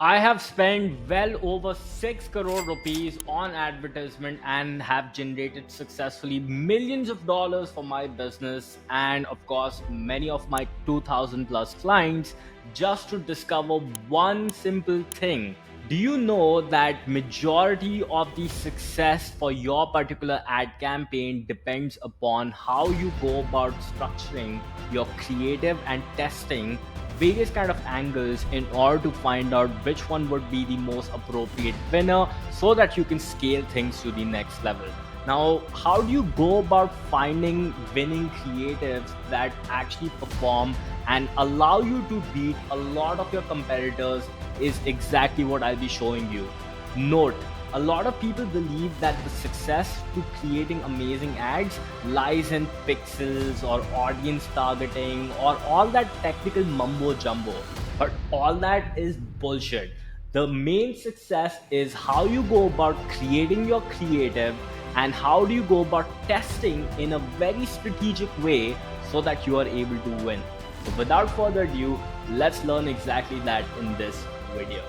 I have spent well over 6 crore rupees on advertisement and have generated successfully millions of dollars for my business and of course many of my 2000 plus clients just to discover one simple thing. Do you know that majority of the success for your particular ad campaign depends upon how you go about structuring your creative and testing various kind of angles in order to find out which one would be the most appropriate winner so that you can scale things to the next level. Now, how do you go about finding winning creatives that actually perform and allow you to beat a lot of your competitors is exactly what I'll be showing you. Note, a lot of people believe that the success to creating amazing ads lies in pixels or audience targeting or all that technical mumbo jumbo. But all that is bullshit. The main success is how you go about creating your creative and how do you go about testing in a very strategic way so that you are able to win. So without further ado, let's learn exactly that in this video.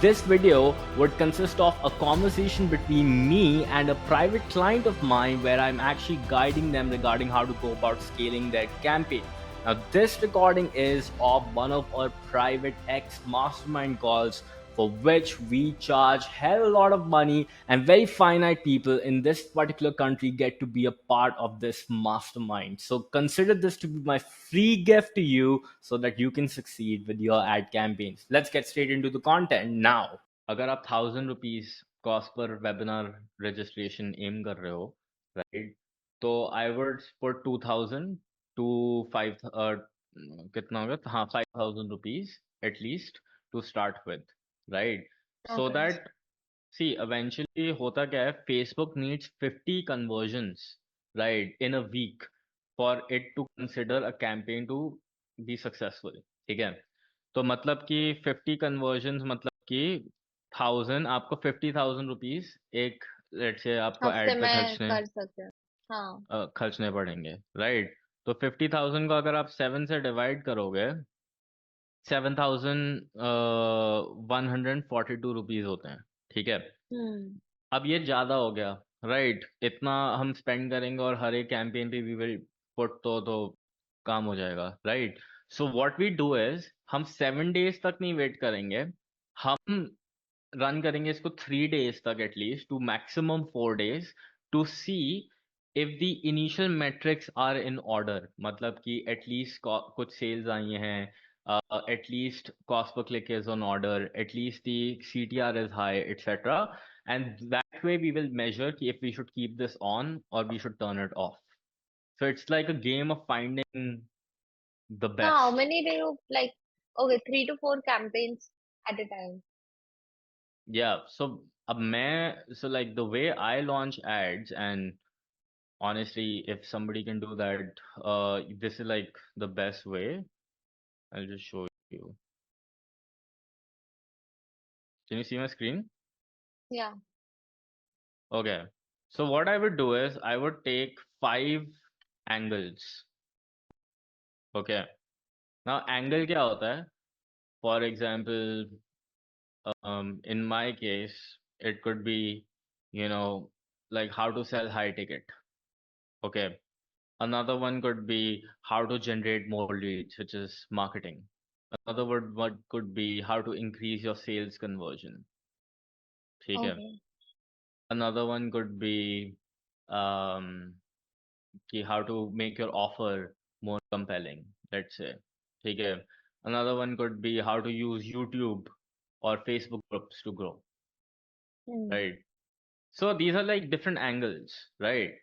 This video would consist of a conversation between me and a private client of mine where I'm actually guiding them regarding how to go about scaling their campaign. Now, this recording is of one of our private X mastermind calls for which we charge hell a lot of money, and very finite people in this particular country get to be a part of this mastermind. So consider this to be my free gift to you so that you can succeed with your ad campaigns. Let's get straight into the content now. अगर आप 1000 rupees cost per webinar registration एम कर रहे हो, right, तो I would put 2000 to 5 कितना होगा, हाँ, 5000 rupees at least to start with, right, so Okay. That see eventually होता क्या है, Facebook needs 50 conversions, right, in a week for it to consider a campaign to be successful, ठीक है। तो मतलब कि 50 कन्वर्जन मतलब कि 1000, आपको 50,000 रुपीज एक, लेट्स से आपको हफ्ते एड पे में खर्चने कर सकते हैं। हाँ। खर्चने पड़ेंगे, राइट। तो 50,000 को अगर आप 7 से डिवाइड करोगे, 7,142 रुपीज होते हैं, ठीक है। हम्म। अब ये ज्यादा हो गया, राइट, इतना हम स्पेंड करेंगे और हर एक कैंपेन पे वी विल पुट तो काम हो जाएगा, right. So what we do is हम 7 डेज तक नहीं वेट करेंगे, हम रन करेंगे इसको 3 डेज तक at least to maximum 4 days to see if the initial metrics are in order, मतलब कि एटलीस्ट कुछ सेल्स आई हैं, at least cost per click is on order, at least the CTR is high, etc. And that way we will measure if we should keep this on or we should turn it off. So it's like a game of finding the So how best. many do you like? Okay, 3 to 4 campaigns at a time. Yeah, so so like the way I launch ads, and honestly, if somebody can do that, this is like the best way. I'll just show you. Can you see my screen? Yeah. Okay. So what I would do is I would take 5 angles. Okay. Now angle क्या होता है? For example, in my case, it could be, like how to sell high ticket. Okay. Another one could be how to generate more leads, which is marketing. Another word what could be how to increase your sales conversion. ठीक है? Okay. Another one could be um, how to make your offer more compelling, let's say. ठीक है? Another one could be how to use YouTube or Facebook groups to grow, Hmm. right? So these are like different angles, right?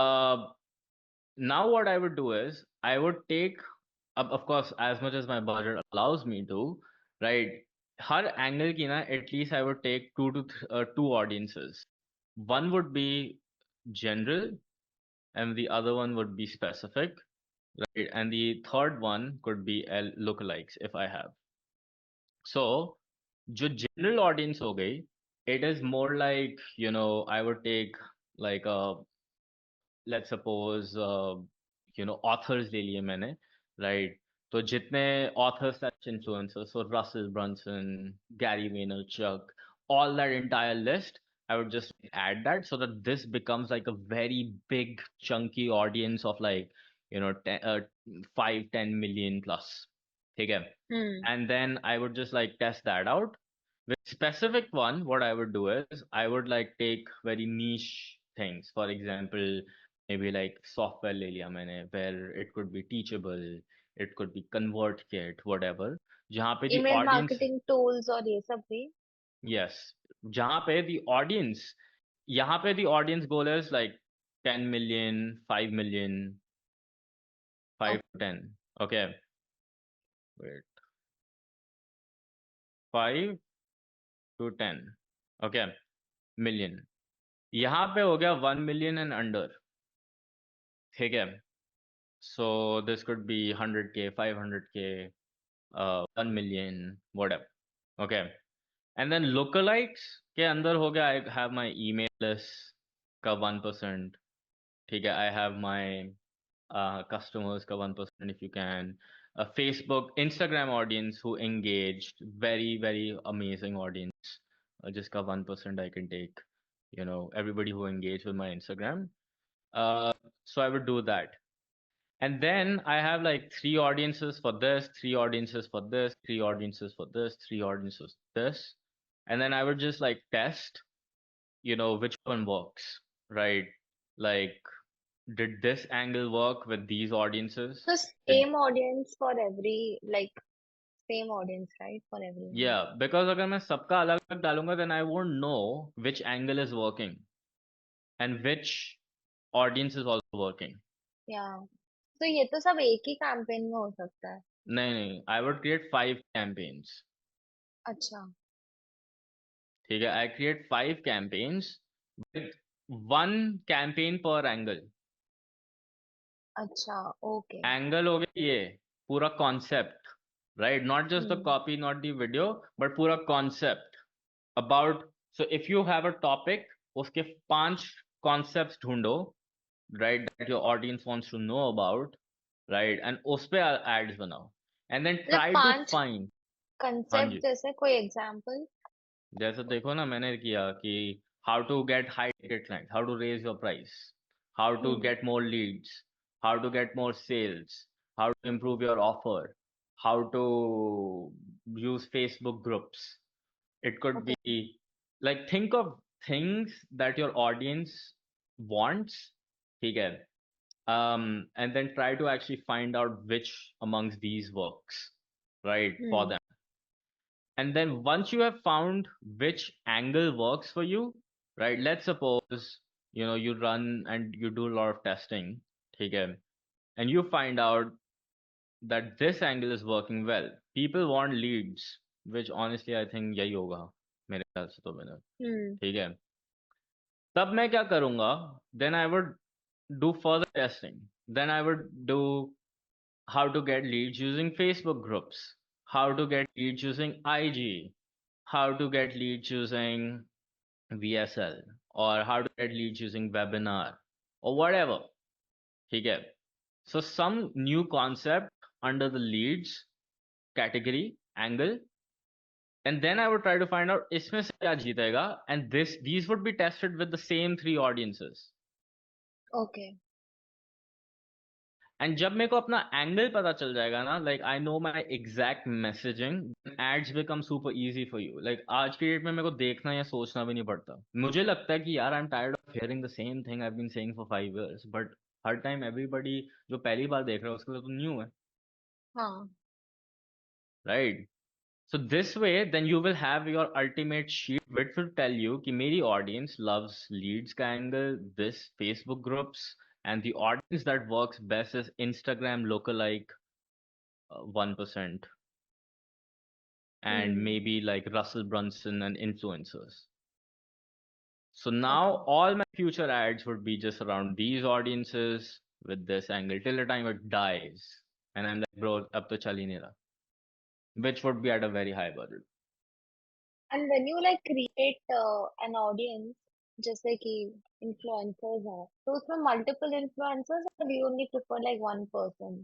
Uh, Now what I would do is I would take, of course, as much as my budget allows me to, right? Her angle ki na, at least I would take two audiences. One would be general, and the other one would be specific, right? And the third one could be lookalikes if I have. So, जो general audience हो गई, it is more like, I would take like a, let's suppose, authors ले लिए मैंने, right? तो जितने authors slash influencers, so Russell Brunson, Gary Vaynerchuk, all that entire list, I would just add that so that this becomes like a very big chunky audience of like, 5, 10 million plus. Okay. Hmm. And then I would just like test that out. With specific one, what I would do is I would like take very niche things. For example, maybe like software ले लिया मैंने, where it could be teachable, it could be ConvertKit, whatever. जहाँ पे the email audience, marketing tools और ये सब भी. yes, जहाँ पे the audience, यहाँ पे the audience goal is like 10 million, 5 million, 5 to 10. Okay, wait, 5 to 10. Okay, million. यहाँ पे हो गया 1 million and under. ठीक है. So this could be 100K, 500K, 1 million, whatever. Okay. And then lookalikes के अंदर हो गया, I have my email list का 1%. ठीक है. I have my customers का 1% if you can. Facebook, Instagram audience who engaged, very, very amazing audience. जिसका 1% I can take. Everybody who engaged with my Instagram. So I would do that. And then I have like 3 audiences for this, 3 audiences for this, 3 audiences for this, 3 audiences this. And then I would just like test, which one works, right? Like, did this angle work with these audiences? So Did, same audience for every, like same audience, right? For everyone. yeah, because अगर मैं सबका अलग अलग डालूंगा, then I won't know which angle is working and which audience is also working. Yeah. तो ये तो सब एक ही कैंपेन में हो सकता है. नहीं नहीं, I would create 5 campaigns. अच्छा. ठीक है, I create 5 campaigns with 1 campaign per angle. अच्छा. ओके. Angle हो गया ये पूरा concept, right? Not just the hmm. copy, not the video, but पूरा concept about. So if you have a topic, उसके 5 concepts ढूंढो, right? That your audience wants to know about, right? And उस पे ads बनाओ, and then मतलब try to 5 find. हाँ concept जी. जैसे कोई एग्जांपल. जैसे देखो ना, मैंने किया कि how to get high ticket clients, how to raise your price, how to hmm. get more leads, how to get more sales, how to improve your offer, how to use Facebook groups. It could okay. be like, think of things that your audience wants, ठीक है, and then try to actually find out which amongst these works, right, for hmm. them. And then once you have found which angle works for you, right? Let's suppose, you run and you do a lot of testing, okay, and you find out that this angle is working well. People want leads, which honestly I think यही होगा मेरे ख्याल से तो मैंने, हम्म. ठीक है. तब मैं क्या करूँगा? Then I would do further testing. Then I would do how to get leads using Facebook groups, how to get leads using IG, how to get leads using VSL, or how to get leads using webinar, or whatever. Okay. So some new concept under the leads category angle, and then I would try to find out इसमें से क्या जीतेगा, and these would be tested with the same 3 audiences. Okay. And जब मेरे को अपना angle पता चल जाएगा ना, like I know my exact messaging, ads become super easy for you. Like आज की डेट में मेरे को देखना या सोचना भी नहीं पड़ता. मुझे लगता है कि यार I am tired of hearing the same thing I have been saying for 5 years, but हर टाइम एवरीबॉडी जो पहली बार देख रहा है उसके लिए तो न्यू है, हाँ. Right? So this way, then you will have your ultimate sheet which will tell you कि मेरी audience loves leads का angle, this Facebook groups, and the audience that works best is Instagram lookalike 1%, and hmm. maybe like Russell Brunson and influencers. So okay. now all my future ads would be just around these audiences with this angle till the time it dies. And I'm like, bro, ab to chal hi nahi raha. Which would be at a very high budget. And when you like create an audience, जैसे कि influencers हैं, तो उसमें multiple influencers और you only prefer like one person.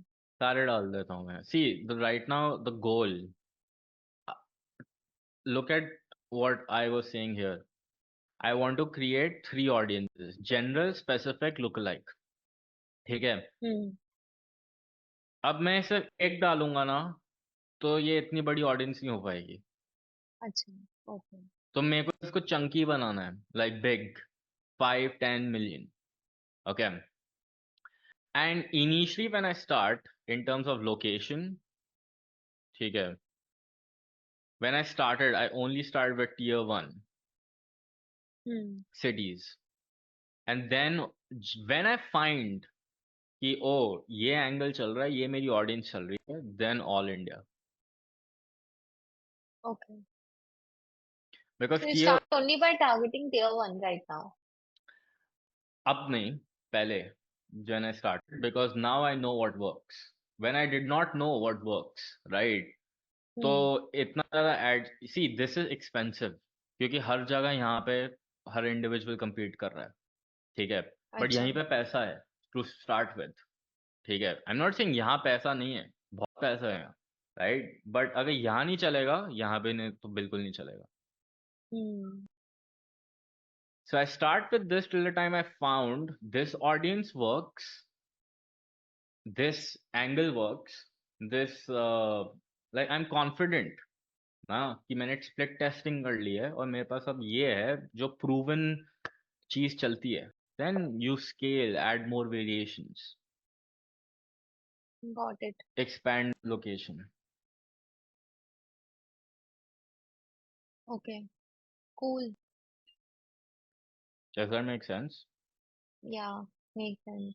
सारे डाल देता हूँ मैं. See, right now the goal. Look at what I was saying here. I want to create 3 audiences: general, specific, lookalike. ठीक है. हम्म. अब मैं सिर्फ एक डालूंगा ना, तो ये इतनी बड़ी ऑडियंस नहीं हो पाएगी. अच्छा. ओके. तो मेरे को इसको चंकी बनाना है, like big, 5-10 million. Okay. And initially when I start in terms of location, ठीक है, when I started, I only started with tier 1 hmm. cities. And then when I find कि ओ ये एंगल चल रहा है, ये मेरी ऑडियंस चल रही है, then all India. Okay. Because So you tier, start only by targeting tier 1 right now. अब नहीं, पहले when I started, because now I know what works. When I did not know what works, right? तो hmm. इतना ज़्यादा ad, see this is expensive, क्योंकि हर जगह यहाँ पे हर इंडिविजुअल compete कर रहा है, ठीक है. बट अच्छा. यहीं पे पैसा है टू स्टार्ट विद, ठीक है. आई एम नॉट सेइंग यहाँ पैसा नहीं है, बहुत पैसा है, राइट. बट अगर यहाँ नहीं चलेगा, यहाँ पे नहीं, तो बिल्कुल नहीं चलेगा. हम्म. So I start with this till the time I found this audience works, this angle works, this like I'm confident ना कि मैंने स्प्लिट टेस्टिंग कर ली है और मेरे पास अब ये है जो प्रूवन चीज चलती है. Then you scale, add more variations, Got it. expand location. Okay. Cool. Does that make sense? Yeah. Makes sense.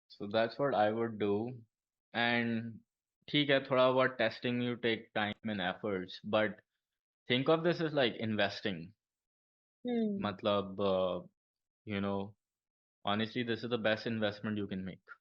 So that's what I would do. And ठीक है, थोड़ा बहुत testing, you take time and efforts, but think of this as like investing. Hmm. मतलब you know, honestly, this is the best investment you can make.